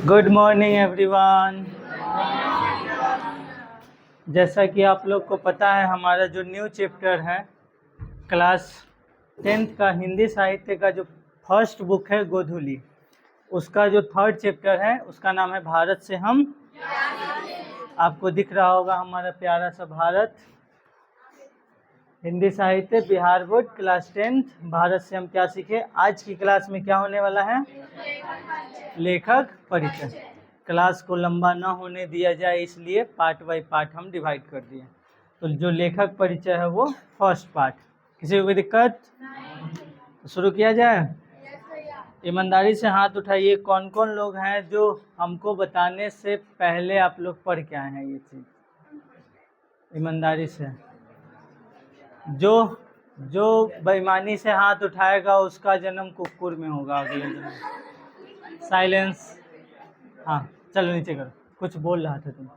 Good morning everyone. जैसा कि आप लोग को पता है, हमारा जो न्यू चैप्टर है क्लास 10th का हिंदी साहित्य का जो फर्स्ट बुक है गोधूली, उसका जो थर्ड चैप्टर है उसका नाम है भारत से हम। आपको दिख रहा होगा हमारा प्यारा सा भारत। हिंदी साहित्य Bihar board class 10th। Bharat से हम क्या सीखे। आज की क्लास में क्या होने वाला है? लेखक परिचय। क्लास को लंबा ना होने दिया जाए इसलिए पार्ट बाय पार्ट हम डिवाइड कर दिए। तो जो लेखक परिचय है वो फर्स्ट पार्ट। किसी को कोई दिक्कत? तो शुरू किया जाए। ईमानदारी से हाथ उठाइए, कौन कौन लोग हैं जो हमको बताने से पहले आप लोग पढ़ के आए हैं ये चीज़। ईमानदारी से जो बेईमानी से हाथ उठाएगा उसका जन्म कुकुर में होगा अगले जन्म। साइलेंस। हाँ चलो नीचे करो। कुछ बोल रहा था तुम।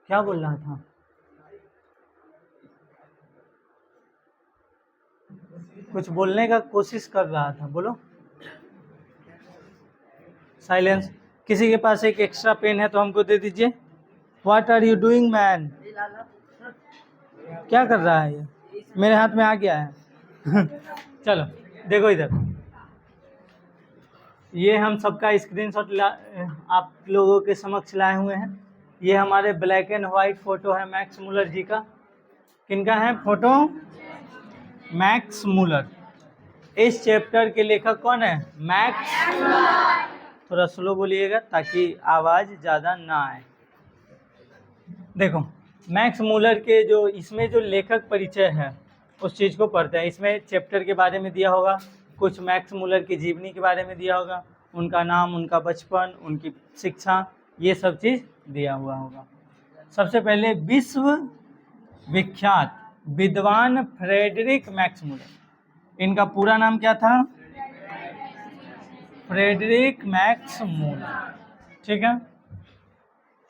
क्या बोल रहा था? कुछ बोलने का कोशिश कर रहा था, बोलो। साइलेंस। किसी के पास एक एक्स्ट्रा पेन है तो हमको दे दीजिए। What are you doing man? क्या कर रहा है ये? मेरे हाथ में आ गया है। चलो देखो इधर, ये हम सबका स्क्रीनशॉट आप लोगों के समक्ष लाए हुए हैं। ये हमारे ब्लैक एंड वाइट फोटो है मैक्स मूलर जी का। किनका है फोटो? Max Muller. इस चैप्टर के लेखक कौन है? मैक्स। थोड़ा स्लो बोलिएगा ताकि आवाज़ ज़्यादा ना आए। देखो मैक्स मूलर के जो इसमें जो लेखक परिचय है उस चीज़ को पढ़ते हैं। इसमें चैप्टर के बारे में दिया होगा, कुछ मैक्स मूलर की जीवनी के बारे में दिया होगा, उनका नाम, उनका बचपन, उनकी शिक्षा, ये सब चीज़ दिया हुआ होगा। सबसे पहले विश्व विख्यात विद्वान फ्रेडरिक मैक्स मूलर। इनका पूरा नाम क्या था? फ्रेडरिक मैक्स मूलर, ठीक है।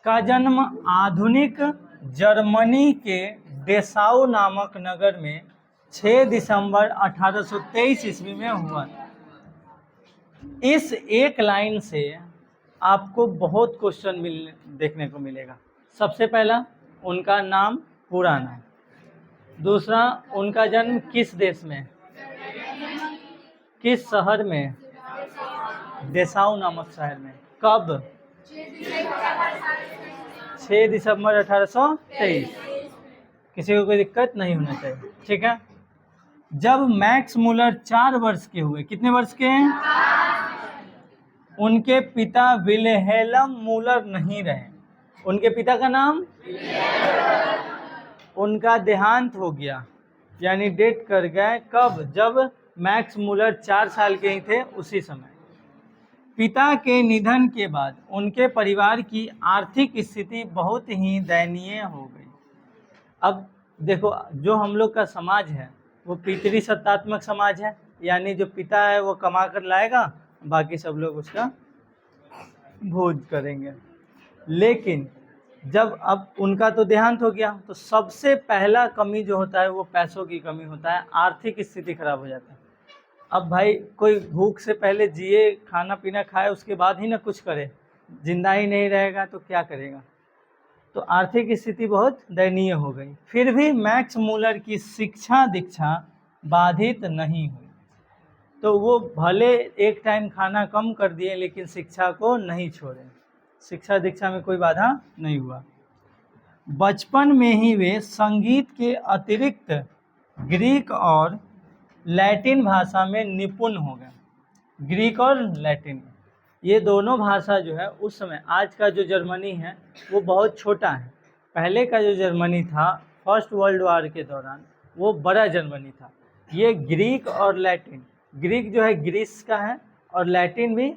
का जन्म आधुनिक जर्मनी के डेसाउ नामक नगर में 6 दिसंबर 1823 ईस्वी में हुआ। इस एक लाइन से आपको बहुत क्वेश्चन देखने को मिलेगा। सबसे पहला उनका नाम, पूरा नाम। दूसरा उनका जन्म किस देश में, किस शहर में? डेसाउ नामक शहर में। कब? 6 दिसंबर 1823। किसी को कोई दिक्कत नहीं होना चाहिए, ठीक है। जब मैक्स मूलर 4 वर्ष के हुए, कितने वर्ष के हैं? उनके पिता विल्हेल्म मूलर नहीं रहे। उनके पिता का नाम? उनका देहांत हो गया, यानी डेथ कर गए। कब? जब मैक्स मूलर 4 साल के ही थे, उसी समय। पिता के निधन के बाद उनके परिवार की आर्थिक स्थिति बहुत ही दयनीय हो गई। अब देखो, जो हम लोग का समाज है वो पितृसत्तात्मक समाज है, यानी जो पिता है वो कमा कर लाएगा, बाकी सब लोग उसका भोज करेंगे। लेकिन जब अब उनका तो देहांत हो गया, तो सबसे पहला कमी जो होता है वो पैसों की कमी होता है, आर्थिक स्थिति खराब हो जाता है। अब भाई कोई भूख से पहले जिए, खाना पीना खाए, उसके बाद ही ना कुछ करे, जिंदा ही नहीं रहेगा तो क्या करेगा। तो आर्थिक स्थिति बहुत दयनीय हो गई। फिर भी मैक्स मूलर की शिक्षा दीक्षा बाधित नहीं हुई। तो वो भले एक टाइम खाना कम कर दिए लेकिन शिक्षा को नहीं छोड़े। शिक्षा दीक्षा में कोई बाधा नहीं हुआ। बचपन में ही वे संगीत के अतिरिक्त ग्रीक और लैटिन भाषा में निपुण हो गए। ग्रीक और लैटिन, ये दोनों भाषा जो है उस समय, आज का जो जर्मनी है वो बहुत छोटा है। पहले का जो जर्मनी था फर्स्ट वर्ल्ड वार के दौरान, वो बड़ा जर्मनी था। ये ग्रीक और लैटिन, ग्रीक जो है ग्रीस का है, और लैटिन भी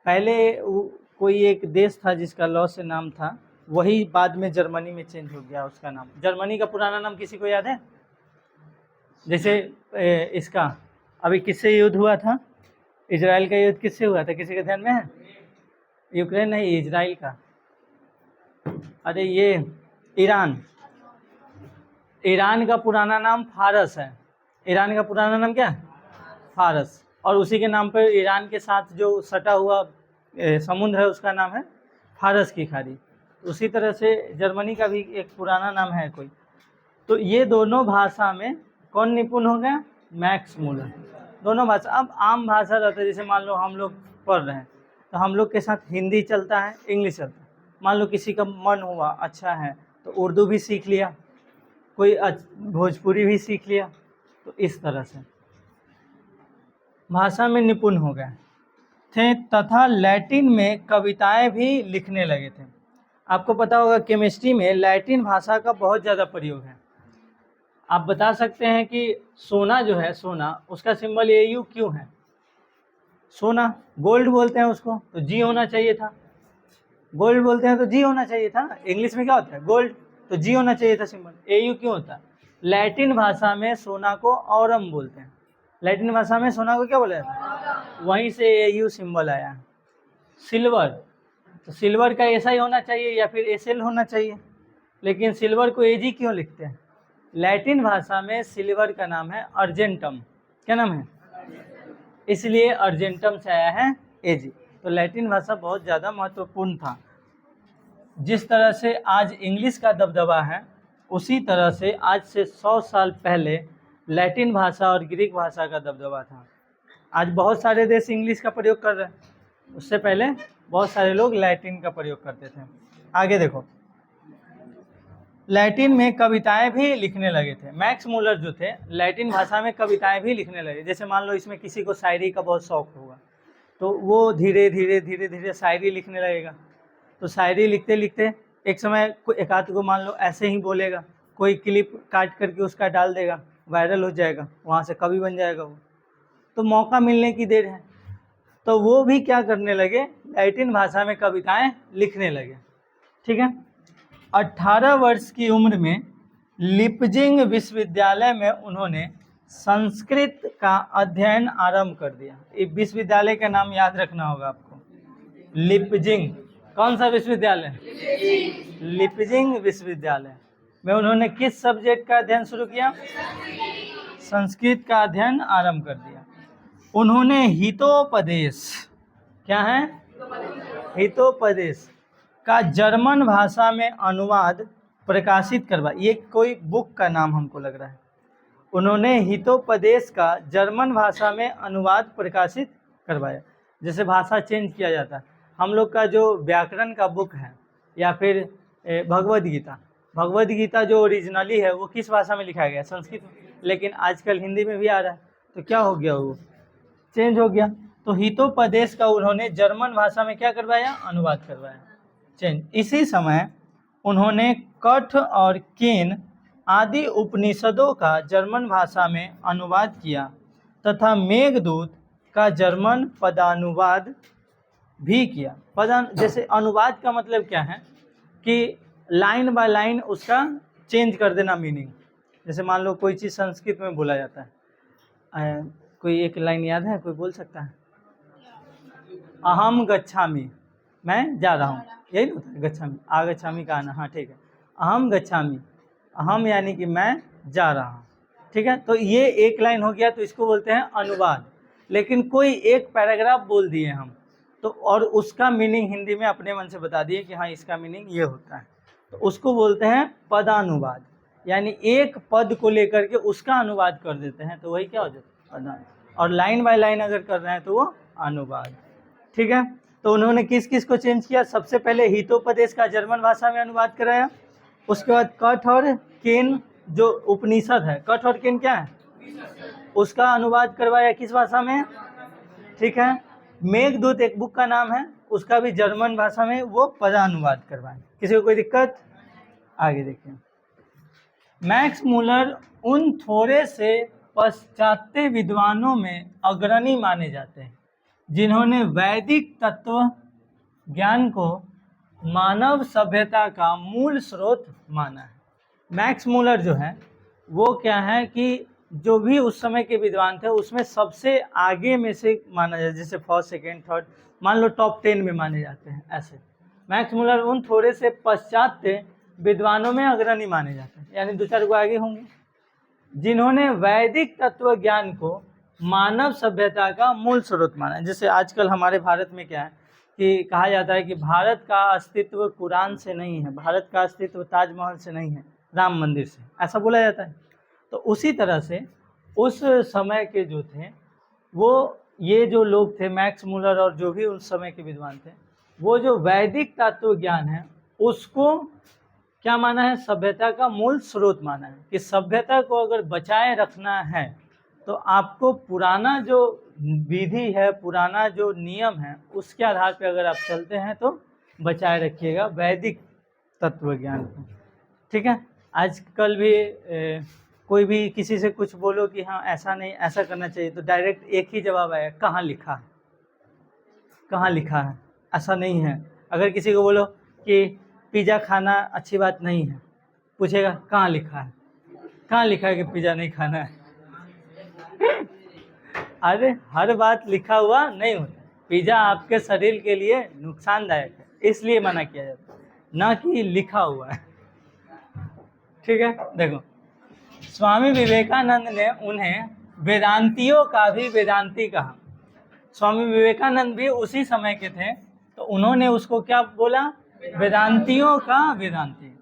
पहले कोई एक देश था जिसका लॉ से नाम था, वही बाद में जर्मनी में चेंज हो गया उसका नाम। जर्मनी का पुराना नाम किसी को याद है? जैसे इसका अभी किससे युद्ध हुआ था? इजराइल का युद्ध किससे हुआ था? किसी के ध्यान में है? यूक्रेन नहीं, इजराइल का। अरे ये ईरान। ईरान का पुराना नाम फारस है, ईरान का पुराना नाम क्या है? फारस। और उसी के नाम पर ईरान के साथ जो सटा हुआ समुद्र है उसका नाम है फारस की खाड़ी। उसी तरह से जर्मनी का भी एक पुराना नाम है कोई। तो ये दोनों भाषा में कौन निपुण हो गया? Max Muller. दोनों भाषा। अब आम भाषा रहता है, जैसे मान लो हम लोग पढ़ रहे हैं तो हम लोग के साथ हिंदी चलता है, इंग्लिश चलता है। मान लो किसी का मन हुआ अच्छा है तो उर्दू भी सीख लिया, कोई भोजपुरी भी सीख लिया। तो इस तरह से भाषा में निपुण हो गए थे तथा लैटिन में कविताएं भी लिखने लगे थे। आपको पता होगा केमिस्ट्री में लैटिन भाषा का बहुत ज़्यादा प्रयोग है। आप बता सकते हैं कि सोना जो है, सोना उसका सिंबल AU क्यों है? सोना गोल्ड बोलते हैं उसको, तो जी होना चाहिए था। गोल्ड बोलते हैं तो जी होना चाहिए था ना। इंग्लिश में क्या होता है? गोल्ड, तो जी होना चाहिए था सिंबल। AU क्यों होता है? लैटिन भाषा में सोना को ऑरम बोलते हैं। लैटिन भाषा में सोना को क्या बोला जाता है? वहीं से AU सिंबल आया। सिल्वर, तो सिल्वर का ऐसा ही होना चाहिए या फिर SL होना चाहिए, लेकिन सिल्वर को AG क्यों लिखते हैं? लैटिन भाषा में सिल्वर का नाम है अर्जेंटम। क्या नाम है? इसलिए अर्जेंटम से आया है AG। तो लैटिन भाषा बहुत ज़्यादा महत्वपूर्ण था। जिस तरह से आज इंग्लिश का दबदबा है, उसी तरह से आज से 100 साल पहले लैटिन भाषा और ग्रीक भाषा का दबदबा था। आज बहुत सारे देश इंग्लिश का प्रयोग कर रहे हैं, उससे पहले बहुत सारे लोग लैटिन का प्रयोग करते थे। आगे देखो, लैटिन में कविताएं भी लिखने लगे थे। मैक्स मूलर जो थे लैटिन भाषा में कविताएं भी लिखने लगे। जैसे मान लो इसमें किसी को शायरी का बहुत शौक होगा तो वो धीरे धीरे शायरी लिखने लगेगा। तो शायरी लिखते लिखते एक समय एक आध को मान लो ऐसे ही बोलेगा, कोई क्लिप काट करके उसका डाल देगा, वायरल हो जाएगा, वहाँ से कवि बन जाएगा वो। तो मौका मिलने की देर है, तो वो भी क्या करने लगे? लैटिन भाषा में कविताएं लिखने लगे। ठीक है। 18 वर्ष की उम्र में लिपजिंग विश्वविद्यालय में उन्होंने संस्कृत का अध्ययन आरंभ कर दिया। इस विश्वविद्यालय का नाम याद रखना होगा आपको, लिपजिंग। कौन सा विश्वविद्यालय? लिपजिंग विश्वविद्यालय में उन्होंने किस सब्जेक्ट का अध्ययन शुरू किया? संस्कृत का अध्ययन आरंभ कर दिया। उन्होंने हितोपदेश, क्या है? हितोपदेश का जर्मन भाषा में अनुवाद प्रकाशित करवा। ये कोई बुक का नाम हमको लग रहा है। उन्होंने हितोपदेश का जर्मन भाषा में अनुवाद प्रकाशित करवाया। जैसे भाषा चेंज किया जाता है, हम लोग का जो व्याकरण का बुक है या फिर भगवद गीता, भगवद गीता जो ओरिजिनली है वो किस भाषा में लिखा गया? संस्कृत में। लेकिन आजकल हिंदी में भी आ रहा है, तो क्या हो गया? वो चेंज हो गया। तो हितोपदेश का उन्होंने जर्मन भाषा में क्या करवाया? अनुवाद करवाया, चेंज। इसी समय उन्होंने कठ और केन आदि उपनिषदों का जर्मन भाषा में अनुवाद किया तथा मेघदूत का जर्मन पदानुवाद भी किया। जैसे अनुवाद का मतलब क्या है कि लाइन बाय लाइन उसका चेंज कर देना मीनिंग। जैसे मान लो कोई चीज़ संस्कृत में बोला जाता है, कोई एक लाइन याद है? कोई बोल सकता है? अहम गच्छामि, मैं जा रहा हूँ, यही होता है गच्छामि। आगच्छामि का आना, हाँ ठीक है। अहम गच्छामि, अहम यानी कि मैं जा रहा हूँ। ठीक है, तो ये एक लाइन हो गया, तो इसको बोलते हैं अनुवाद। लेकिन कोई एक पैराग्राफ बोल दिए हम तो, और उसका मीनिंग हिंदी में अपने मन से बता दिए कि हाँ इसका मीनिंग ये होता है, तो उसको बोलते हैं पदानुवाद। यानी एक पद को लेकर के उसका अनुवाद कर देते हैं, तो वही क्या हो जाता है? पदानुवाद। और लाइन बाय लाइन अगर कर रहे हैं तो वो अनुवाद। ठीक है, तो उन्होंने किस किस को चेंज किया? सबसे पहले हितोपदेश का जर्मन भाषा में अनुवाद कराया। उसके बाद कठ और केन जो उपनिषद है, कठ और केन क्या है? उसका अनुवाद करवाया किस भाषा में? ठीक है। मेघदूत एक बुक का नाम है, उसका भी जर्मन भाषा में वो पदानुवाद करवाए। किसी को कोई दिक्कत? आगे देखिए, मैक्स मूलर उन थोड़े से पाश्चात्य विद्वानों में अग्रणी माने जाते हैं जिन्होंने वैदिक तत्व ज्ञान को मानव सभ्यता का मूल स्रोत माना है। मैक्स मूलर जो है वो क्या है कि जो भी उस समय के विद्वान थे उसमें सबसे आगे में से माना जाए, जैसे फर्स्ट सेकेंड थर्ड, मान लो टॉप 10 में माने जाते हैं ऐसे। मैक्स मूलर उन थोड़े से पाश्चात्य विद्वानों में अग्रणी माने जाते हैं, यानी दो चार को आगे होंगे। जिन्होंने वैदिक तत्व ज्ञान को मानव सभ्यता का मूल स्रोत माना है। जैसे आजकल हमारे भारत में क्या है कि कहा जाता है कि भारत का अस्तित्व कुरान से नहीं है, भारत का अस्तित्व ताजमहल से नहीं है, राम मंदिर से, ऐसा बोला जाता है। तो उसी तरह से उस समय के जो थे वो ये जो लोग थे मैक्स मुलर और जो भी उस समय के विद्वान थे, वो जो वैदिक तत्व ज्ञान है उसको क्या माना है, सभ्यता का मूल स्रोत माना है कि सभ्यता को अगर बचाए रखना है तो आपको पुराना जो विधि है, पुराना जो नियम है, उसके आधार पर अगर आप चलते हैं तो बचाए रखिएगा वैदिक तत्व ज्ञान को। ठीक है। आजकल भी कोई भी किसी से कुछ बोलो कि हाँ ऐसा नहीं ऐसा करना चाहिए, तो डायरेक्ट एक ही जवाब आएगा, कहाँ लिखा है, कहाँ लिखा है, ऐसा नहीं है। अगर किसी को बोलो कि पिज़्ज़ा खाना अच्छी बात नहीं है, पूछेगा कहाँ लिखा है, कहाँ लिखा है कि पिज़्ज़ा नहीं खाना है। अरे हर बात लिखा हुआ नहीं होता, पिज़्ज़ा आपके शरीर के लिए नुकसानदायक है इसलिए मना किया जाता है, ना कि लिखा हुआ है। ठीक है। देखो स्वामी विवेकानंद ने उन्हें वेदांतियों का भी वेदांती कहा। स्वामी विवेकानंद भी उसी समय के थे, तो उन्होंने उसको क्या बोला, वेदांतियों का वेदांती।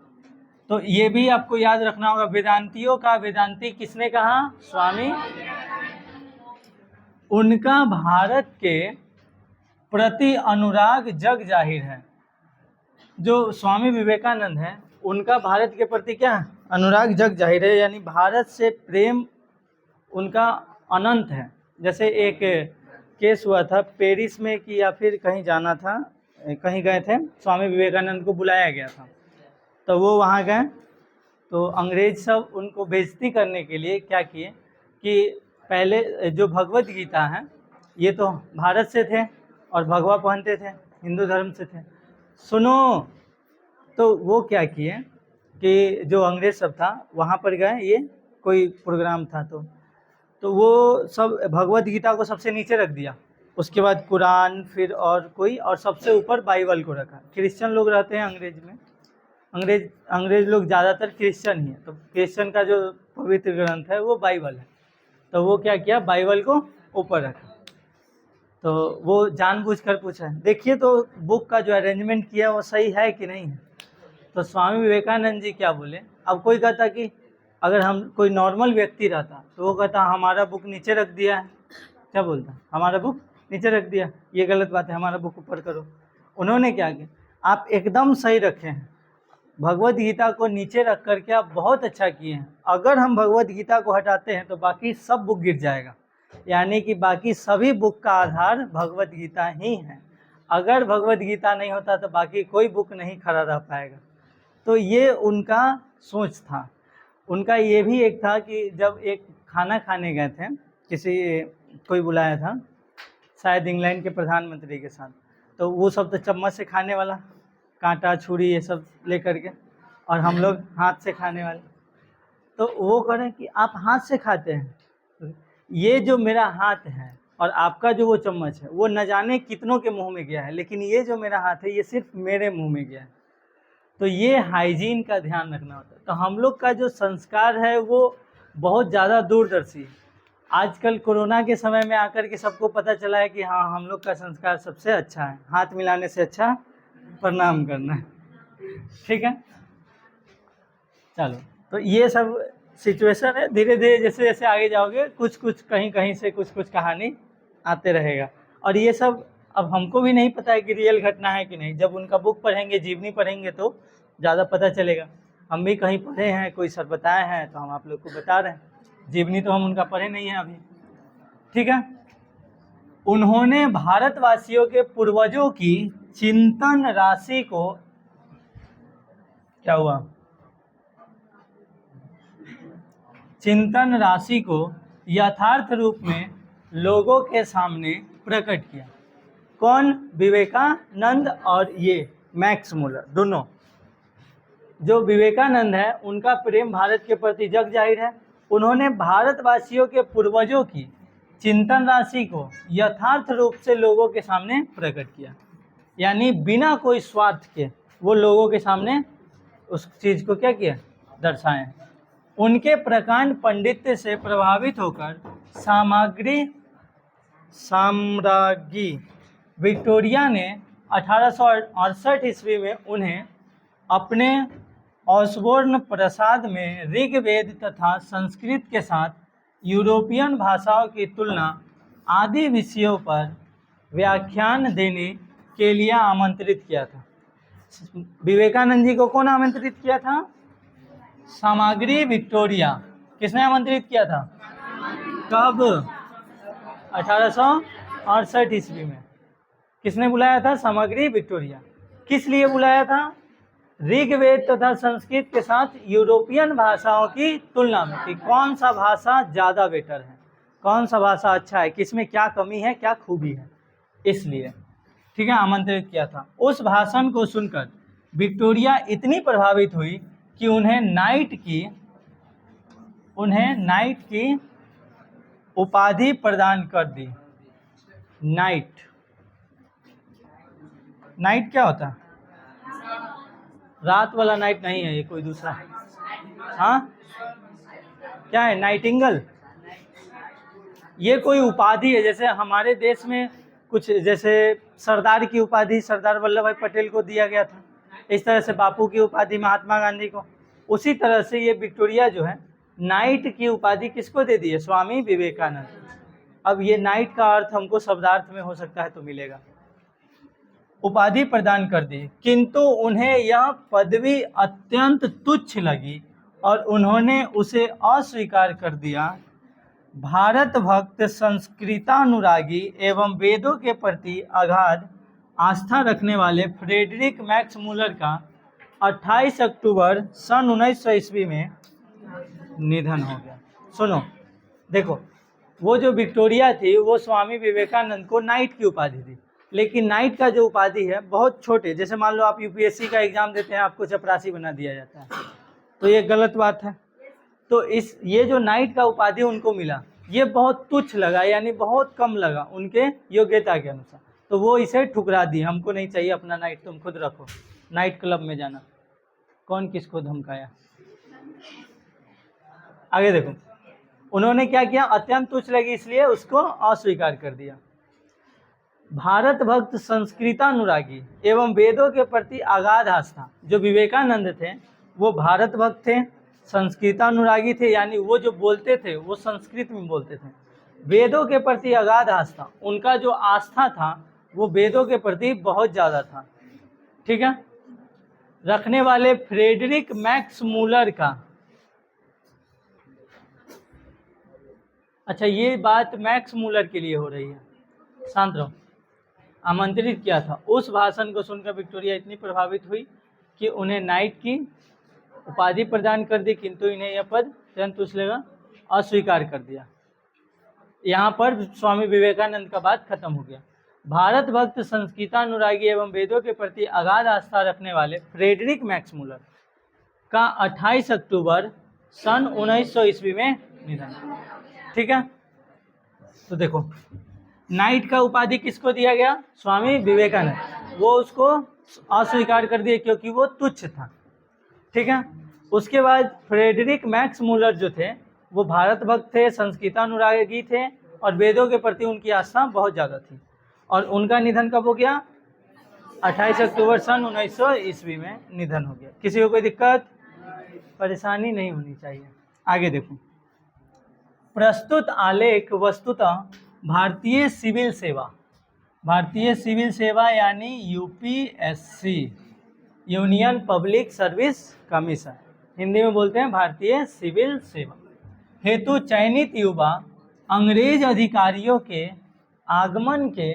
तो ये भी आपको याद रखना होगा, वेदांतियों का वेदांती किसने कहा, स्वामी। उनका भारत के प्रति अनुराग जग जाहिर है। जो स्वामी विवेकानंद है उनका भारत के प्रति क्या अनुराग जग जाहिर है, यानी भारत से प्रेम उनका अनंत है। जैसे एक केस हुआ था पेरिस में कि या फिर कहीं जाना था, कहीं गए थे, स्वामी विवेकानंद को बुलाया गया था, तो वो वहाँ गए, तो अंग्रेज सब उनको बेइज्जती करने के लिए क्या किए कि पहले जो भगवत गीता है ये तो भारत से थे और भगवा पहनते थे, हिंदू धर्म से थे, सुनो। तो वो क्या किए कि जो अंग्रेज सब था वहाँ पर गए, ये कोई प्रोग्राम था, तो वो सब भगवत गीता को सबसे नीचे रख दिया, उसके बाद कुरान, फिर और कोई, और सबसे ऊपर बाइबल को रखा। क्रिश्चियन लोग रहते हैं अंग्रेज में, अंग्रेज लोग ज़्यादातर क्रिश्चियन ही है, तो क्रिश्चियन का जो पवित्र ग्रंथ है वो बाइबल है, तो वो क्या किया, बाइबल को ऊपर रखा। तो वो जानबूझकर पूछा, देखिए तो बुक का जो अरेंजमेंट किया वो सही है कि नहीं है। तो स्वामी विवेकानंद जी क्या बोले, अब कोई कहता कि अगर हम कोई नॉर्मल व्यक्ति रहता तो वो कहता हमारा बुक नीचे रख दिया है, क्या बोलता, हमारा बुक नीचे रख दिया, ये गलत बात है, हमारा बुक ऊपर करो। उन्होंने क्या किया, आप एकदम सही रखे हैं, भगवत गीता को नीचे रख करके आप बहुत अच्छा किए हैं। अगर हम भगवत गीता को हटाते हैं तो बाकी सब बुक गिर जाएगा, यानी कि बाकी सभी बुक का आधार भगवत गीता ही है। अगर भगवत गीता नहीं होता तो बाकी कोई बुक नहीं खड़ा रह पाएगा। तो ये उनका सोच था। उनका ये भी एक था कि जब एक खाना खाने गए थे, कोई बुलाया था, शायद इंग्लैंड के प्रधानमंत्री के साथ, तो वो सब तो चम्मच से खाने वाला, कांटा छुरी ये सब लेकर के, और हम लोग हाथ से खाने वाले। तो वो कह रहे हैं कि आप हाथ से खाते हैं, ये जो मेरा हाथ है और आपका जो वो चम्मच है वो न जाने कितनों के मुंह में गया है, लेकिन ये जो मेरा हाथ है ये सिर्फ मेरे मुंह में गया है। तो ये हाइजीन का ध्यान रखना होता है। तो हम लोग का जो संस्कार है वो बहुत ज़्यादा दूरदर्शी है। आजकल कोरोना के समय में आकर के सबको पता चला है कि हाँ हम लोग का संस्कार सबसे अच्छा है, हाथ मिलाने से अच्छा प्रणाम करना है। ठीक है, चलो, तो ये सब सिचुएशन है। धीरे धीरे जैसे जैसे आगे जाओगे कुछ कुछ कहीं कहीं से कुछ कुछ कहानी आते रहेगा, और ये सब अब हमको भी नहीं पता है कि रियल घटना है कि नहीं। जब उनका बुक पढ़ेंगे, जीवनी पढ़ेंगे तो ज़्यादा पता चलेगा। हम भी कहीं पढ़े हैं, कोई सर बताए हैं तो हम आप लोग को बता रहे हैं, जीवनी तो हम उनका पढ़े नहीं हैं अभी। ठीक है। उन्होंने भारतवासियों के पूर्वजों की चिंतन राशि को, क्या हुआ, चिंतन राशि को यथार्थ रूप में लोगों के सामने प्रकट किया। कौन, विवेकानंद और ये मैक्स मुलर, दोनों। जो विवेकानंद है उनका प्रेम भारत के प्रति जग जाहिर है। उन्होंने भारतवासियों के पूर्वजों की चिंतन राशि को यथार्थ रूप से लोगों के सामने प्रकट किया, यानी बिना कोई स्वार्थ के वो लोगों के सामने उस चीज़ को क्या किया, दर्शाएं। उनके प्रकांड पांडित्य से प्रभावित होकर साम्राज्ञी विक्टोरिया ने 1868 ईस्वी में उन्हें अपने ऑसबोर्न प्रासाद में ऋग्वेद तथा संस्कृत के साथ यूरोपियन भाषाओं की तुलना आदि विषयों पर व्याख्यान देने के लिए आमंत्रित किया था। विवेकानंद जी को कौन आमंत्रित किया था? सामग्री विक्टोरिया। किसने आमंत्रित किया था? कब? 1868 ईस्वी में। किसने बुलाया था? सामग्री विक्टोरिया। किस लिए बुलाया था? ऋग्वेद तथा संस्कृत के साथ यूरोपियन भाषाओं की तुलना में कि कौन सा भाषा ज़्यादा बेटर है, कौन सा भाषा अच्छा है, किसमें क्या कमी है, क्या खूबी है, इसलिए ठीक है आमंत्रित किया था। उस भाषण को सुनकर विक्टोरिया इतनी प्रभावित हुई कि उन्हें नाइट की उपाधि प्रदान कर दी। नाइट क्या होता है? रात वाला नाइट नहीं है, ये कोई दूसरा है। हाँ, क्या है? नाइटिंगल। ये कोई उपाधि है, जैसे हमारे देश में कुछ, जैसे सरदार की उपाधि सरदार वल्लभ भाई पटेल को दिया गया था, इस तरह से बापू की उपाधि महात्मा गांधी को, उसी तरह से ये विक्टोरिया जो है नाइट की उपाधि किसको दे दी है? स्वामी विवेकानंद। अब ये नाइट का अर्थ हमको शब्दार्थ में हो सकता है तो मिलेगा। उपाधि प्रदान कर दी, किंतु उन्हें यह पदवी अत्यंत तुच्छ लगी और उन्होंने उसे अस्वीकार कर दिया। भारत भक्त, संस्कृतानुरागी एवं वेदों के प्रति अगाध आस्था रखने वाले फ्रेडरिक मैक्स मूलर का 28 अक्टूबर सन 1900 ईस्वी में निधन हो गया। सुनो, देखो, वो जो विक्टोरिया थी वो स्वामी विवेकानंद को नाइट की उपाधि दी, लेकिन नाइट का जो उपाधि है बहुत छोटे, जैसे मान लो आप यूपीएससी का एग्जाम देते हैं, आपको चपरासी बना दिया जाता है, तो ये गलत बात है। तो ये जो नाइट का उपाधि उनको मिला, ये बहुत तुच्छ लगा, यानी बहुत कम लगा उनके योग्यता के अनुसार, तो वो इसे ठुकरा दी। हमको नहीं चाहिए अपना नाइट, तुम खुद रखो, नाइट क्लब में जाना। कौन किसको धमकाया? आगे देखो, उन्होंने क्या किया? अत्यंत तुच्छ लगी इसलिए उसको अस्वीकार कर दिया। भारत भक्त, संस्कृतानुरागी एवं वेदों के प्रति अगाध आस्था, जो विवेकानंद थे वो भारत भक्त थे, संस्कृतानुरागी थे, यानी वो जो बोलते थे वो संस्कृत में बोलते थे। वेदों के प्रति अगाध आस्था, उनका जो आस्था था वो वेदों के प्रति बहुत ज़्यादा था, ठीक है, रखने वाले फ्रेडरिक मैक्स मूलर का। अच्छा, ये बात मैक्स मूलर के लिए हो रही है, शांत रहो। आमंत्रित किया था। उस भाषण को सुनकर विक्टोरिया इतनी प्रभावित हुई कि उन्हें नाइट की उपाधि प्रदान कर दी, किंतु इन्हें यह पद तुरंत उसलेगा अस्वीकार कर दिया। यहाँ पर स्वामी विवेकानंद का बात खत्म हो गया। भारत भक्त, संस्कृतानुरागी एवं वेदों के प्रति अगाध आस्था रखने वाले फ्रेडरिक मैक्स मूलर का 28 अक्टूबर सन 1900 ईस्वी में निधन, ठीक है। तो देखो, नाइट का उपाधि किसको दिया गया? स्वामी विवेकानंद। वो उसको अस्वीकार कर दिए क्योंकि वो तुच्छ था, ठीक है। उसके बाद फ्रेडरिक मैक्स मूलर जो थे वो भारत भक्त थे, संस्कृतानुरागी थे और वेदों के प्रति उनकी आस्था बहुत ज़्यादा थी, और उनका निधन कब हो गया? 28 अक्टूबर सन 1900 ईस्वी में निधन हो गया। किसी को कोई दिक्कत परेशानी नहीं होनी चाहिए। आगे देखो, प्रस्तुत आलेख वस्तुतः भारतीय सिविल सेवा यानी UPSC, union public service commission, Hindi में बोलते हैं भारतीय सिविल सेवा, हेतु चयनित युवा अंग्रेज अधिकारियों के आगमन के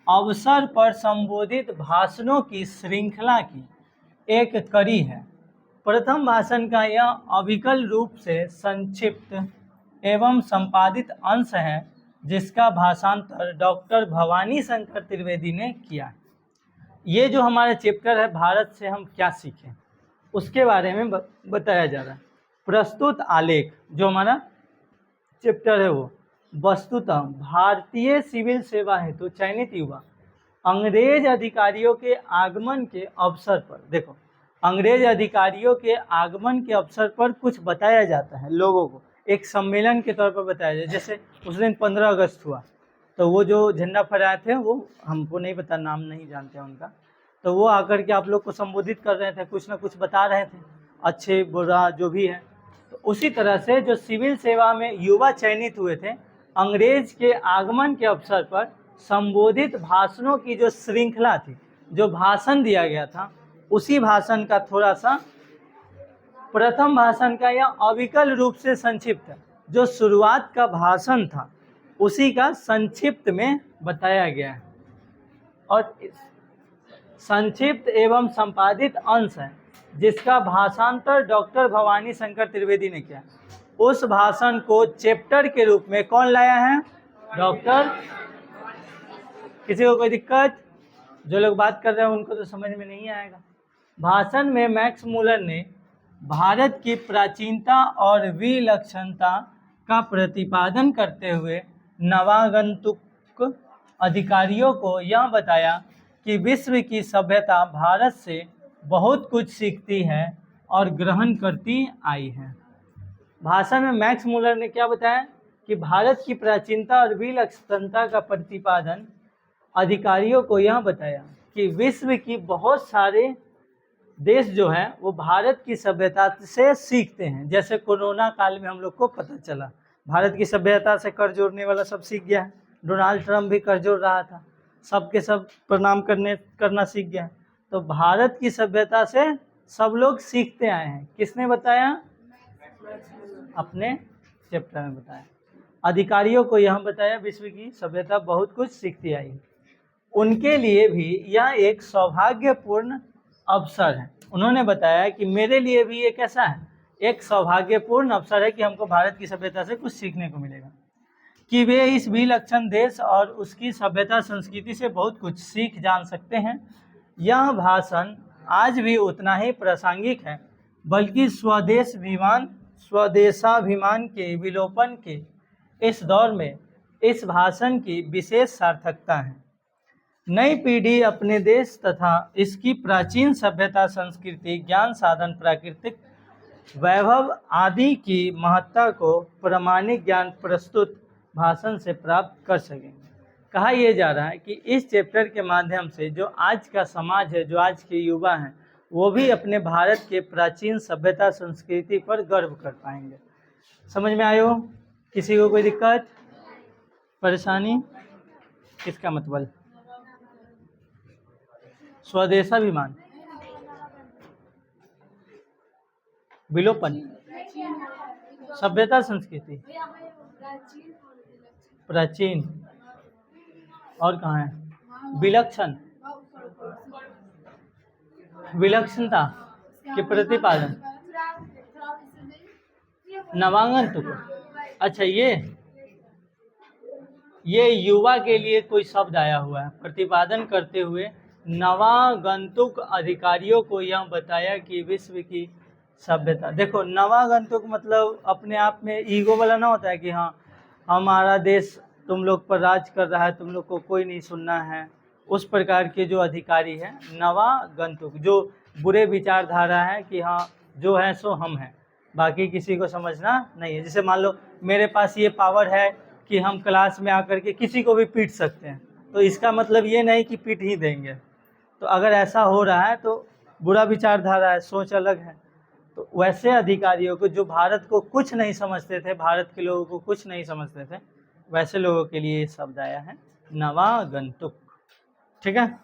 अवसर पर संबोधित भाषणों की श्रृंखला की एक कड़ी है। प्रथम भाषण का यह अविकल रूप से संक्षिप्त एवं संपादित अंश है, जिसका भाषांतर डॉक्टर भवानी शंकर त्रिवेदी ने किया। ये जो हमारा चैप्टर है भारत से हम क्या सीखें, उसके बारे में बताया जा रहा है। प्रस्तुत आलेख जो हमारा चैप्टर है वो वस्तुतः भारतीय सिविल सेवा हेतु चयनित युवा अंग्रेज अधिकारियों के आगमन के अवसर पर, देखो अंग्रेज अधिकारियों के आगमन के अवसर पर कुछ बताया जाता है लोगों को, एक सम्मेलन के तौर पर बताया जाए। जैसे उस दिन 15 अगस्त हुआ, तो वो जो झंडा फहराए थे, वो हमको नहीं पता, नाम नहीं जानते हैं उनका, तो वो आकर के आप लोग को संबोधित कर रहे थे, कुछ ना कुछ बता रहे थे, अच्छे बुरा जो भी है। तो उसी तरह से जो सिविल सेवा में युवा चयनित हुए थे, अंग्रेज के आगमन के अवसर पर संबोधित भाषणों की जो श्रृंखला थी, जो भाषण दिया गया था, उसी भाषण का थोड़ा सा, प्रथम भाषण का या अविकल रूप से संक्षिप्त, जो शुरुआत का भाषण था उसी का संक्षिप्त में बताया गया है, और संक्षिप्त एवं संपादित अंश है जिसका भाषांतर डॉक्टर भवानी शंकर त्रिवेदी ने किया। उस भाषण को चैप्टर के रूप में कौन लाया है? डॉक्टर। किसी को कोई दिक्कत? जो लोग बात कर रहे हैं उनको तो समझ में नहीं आएगा। भाषण में मैक्स मूलर ने भारत की प्राचीनता और विलक्षणता का प्रतिपादन करते हुए नवागंतुक अधिकारियों को यह बताया कि विश्व की सभ्यता भारत से बहुत कुछ सीखती है और ग्रहण करती आई है। भाषण में मैक्स मूलर ने क्या बताया कि भारत की प्राचीनता और विलक्षणता का प्रतिपादन अधिकारियों को यह बताया कि विश्व की बहुत सारे देश जो है वो भारत की सभ्यता से सीखते हैं। जैसे कोरोना काल में हम लोग को पता चला, भारत की सभ्यता से कर जोड़ने वाला सब सीख गया है। डोनाल्ड ट्रंप भी कर जोड़ रहा था, सबके सब प्रणाम करना सीख गया। तो भारत की सभ्यता से सब लोग सीखते आए हैं। किसने बताया? अपने चैप्टर में बताया। अधिकारियों को यह बताया विश्व की सभ्यता बहुत कुछ सीखती आई है। उनके लिए भी यह एक सौभाग्यपूर्ण अवसर है। उन्होंने बताया कि मेरे लिए भी ये कैसा है, एक सौभाग्यपूर्ण अवसर है कि हमको भारत की सभ्यता से कुछ सीखने को मिलेगा, कि वे इस विलक्षण देश और उसकी सभ्यता संस्कृति से बहुत कुछ सीख जान सकते हैं। यह भाषण आज भी उतना ही प्रासंगिक है, बल्कि स्वदेशाभिमान के विलोपन के इस दौर में इस भाषण की विशेष सार्थकता है। नई पीढ़ी अपने देश तथा इसकी प्राचीन सभ्यता, संस्कृति, ज्ञान साधन, प्राकृतिक वैभव आदि की महत्ता को प्रामाणिक ज्ञान प्रस्तुत भाषण से प्राप्त कर सकेंगे। कहा यह जा रहा है कि इस चैप्टर के माध्यम से जो आज का समाज है, जो आज के युवा हैं, वो भी अपने भारत के प्राचीन सभ्यता संस्कृति पर गर्व कर पाएंगे। समझ में आयो? किसी को कोई दिक्कत, परेशानी? किसका मतलब? स्वदेशाभिमान, विलोपन, सभ्यता संस्कृति, प्राचीन, और कहाँ है? विलक्षण, विलक्षणता के प्रतिपादन, नवागंतुक। अच्छा, ये युवा के लिए कोई शब्द आया हुआ है। प्रतिपादन करते हुए नवागंतुक अधिकारियों को यह बताया कि विश्व की सभ्यता। देखो, नवागंतुक मतलब अपने आप में ईगो वाला ना होता है कि हाँ हमारा देश तुम लोग पर राज कर रहा है, तुम लोग को कोई नहीं सुनना है। उस प्रकार के जो अधिकारी हैं नवागंतुक, जो बुरे विचारधारा है कि हाँ जो है सो हम हैं, बाकी किसी को समझना नहीं है। जैसे मान लो मेरे पास ये पावर है कि हम क्लास में आकर के किसी को भी पीट सकते हैं, तो इसका मतलब ये नहीं कि पीट ही देंगे। तो अगर ऐसा हो रहा है तो बुरा विचारधारा है, सोच अलग है। तो वैसे अधिकारियों को जो भारत को कुछ नहीं समझते थे, भारत के लोगों को कुछ नहीं समझते थे, वैसे लोगों के लिए ये शब्द आया है नवागंतुक। ठीक है,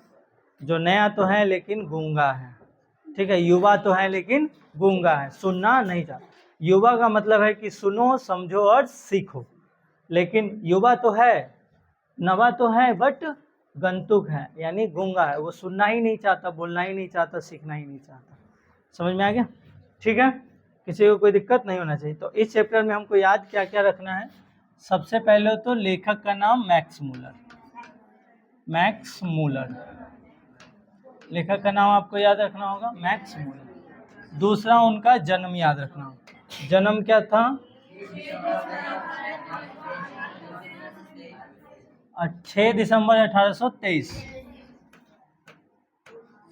जो नया तो है लेकिन गूंगा है। ठीक है, युवा तो है लेकिन गूंगा है, सुनना नहीं चाहता। युवा का मतलब है कि सुनो, समझो और सीखो। लेकिन युवा तो है, नवा तो है, बट गंतुक है, यानी गूंगा है। वो सुनना ही नहीं चाहता, बोलना ही नहीं चाहता, सीखना ही नहीं चाहता। समझ में आ गया? ठीक है, किसी को कोई दिक्कत नहीं होना चाहिए। तो इस चैप्टर में हमको याद क्या क्या रखना है? सबसे पहले तो लेखक का नाम मैक्स मूलर, मैक्स मूलर, लेखक का नाम आपको याद रखना होगा, मैक्स मूलर। दूसरा, उनका जन्म याद रखना होगा। जन्म क्या था? 6 दिसंबर 1823।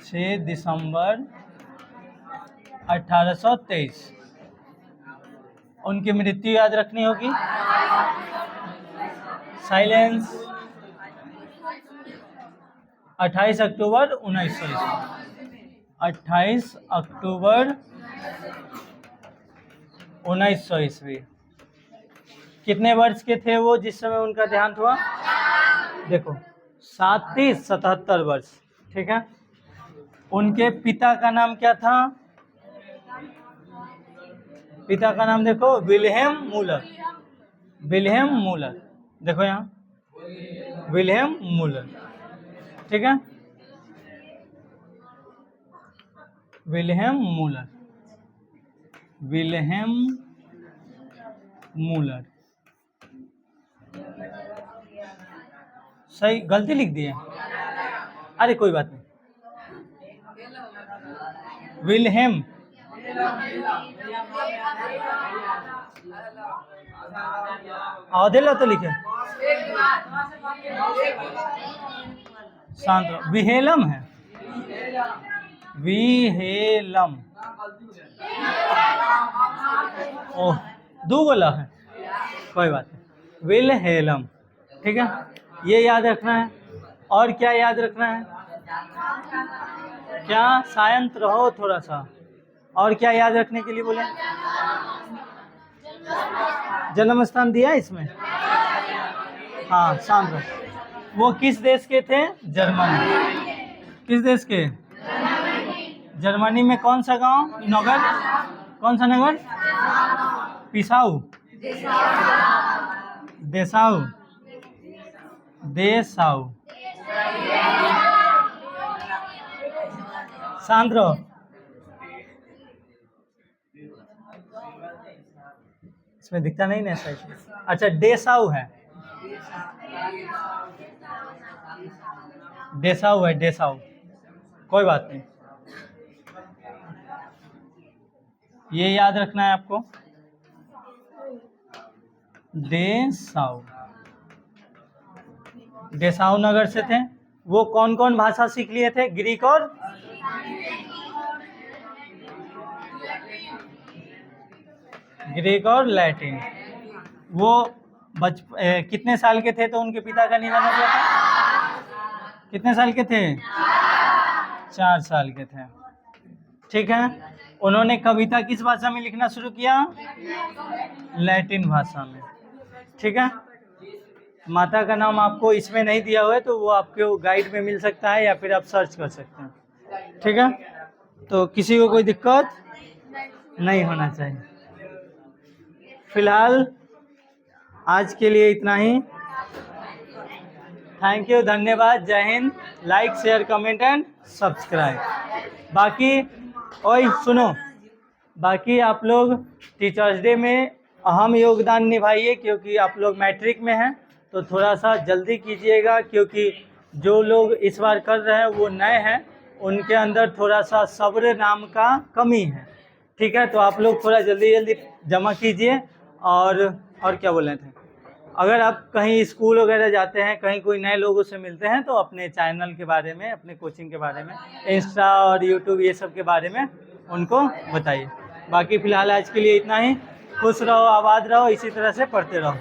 6 दिसंबर 1823। उनकी मृत्यु याद रखनी होगी। साइलेंस। 28 अक्टूबर 1900 28 अक्टूबर 1900 ईस्वी। कितने वर्ष के थे वो जिस समय उनका देहांत हुआ? देखो 77 वर्ष। ठीक है। उनके पिता का नाम क्या था? पिता का नाम देखो, विल्हेम मूलर। विल्हेम मूलर, देखो यहाँ विल्हेम मूलर। ठीक है, विल्हेम मूलर। Wilhelm Müller. सही, गलती लिख दी है। अरे कोई बात नहीं। विल्हेम आधेला तो लिखे शांत रहो। विहेलम है, विहेलम। ओह, दो बोला है, कोई बात नहीं। विल्हेलम। ठीक है, ये याद रखना है। और क्या याद रखना है? क्या? शांत रहो थोड़ा सा। और क्या याद रखने के लिए बोले? जन्म स्थान दिया इसमें? हाँ, शांत रहो। वो किस देश के थे? जर्मनी। किस देश के? जर्मनी में कौन सा गांव, नगर? कौन सा नगर? पिसाऊ, देसाऊ, देसाऊ। शांत रहो। इसमें दिखता नहीं ना सही। अच्छा, डेसाऊ है, डेसाऊ है, डेसाऊ। कोई बात नहीं, ये याद रखना है आपको। डेसाऊ, डेसाऊ नगर से थे। वो कौन कौन भाषा सीख लिए थे? ग्रीक और लैटिन। वो कितने साल के थे तो उनके पिता का निधन हो गया था? कितने साल के थे? 4 साल के थे। ठीक है। उन्होंने कविता किस भाषा में लिखना शुरू किया? लैटिन भाषा में। ठीक है। माता का नाम आपको इसमें नहीं दिया हुआ है तो वो आपके गाइड में मिल सकता है या फिर आप सर्च कर सकते हैं। ठीक है, तो किसी को कोई दिक्कत नहीं होना चाहिए। फिलहाल आज के लिए इतना ही। थैंक यू, धन्यवाद, जय Hind. Like, share, comment and subscribe. बाकी ओए सुनो, बाकी आप लोग टीचर्स डे में अहम योगदान निभाइए क्योंकि आप लोग मैट्रिक में हैं, तो थोड़ा सा जल्दी कीजिएगा क्योंकि जो लोग इस बार कर रहे हैं वो नए हैं, उनके अंदर थोड़ा सा सब्र नाम का कमी है। ठीक है, तो आप लोग थोड़ा जल्दी जल्दी जमा कीजिए। और क्या बोल रहे थे, अगर आप कहीं स्कूल वगैरह जाते हैं, कहीं कोई नए लोगों से मिलते हैं तो अपने चैनल के बारे में, अपने कोचिंग के बारे में, इंस्टा और यूट्यूब ये सब के बारे में उनको बताइए। बाकी फ़िलहाल आज के लिए इतना ही। खुश रहो, आबाद रहो, इसी तरह से पढ़ते रहो।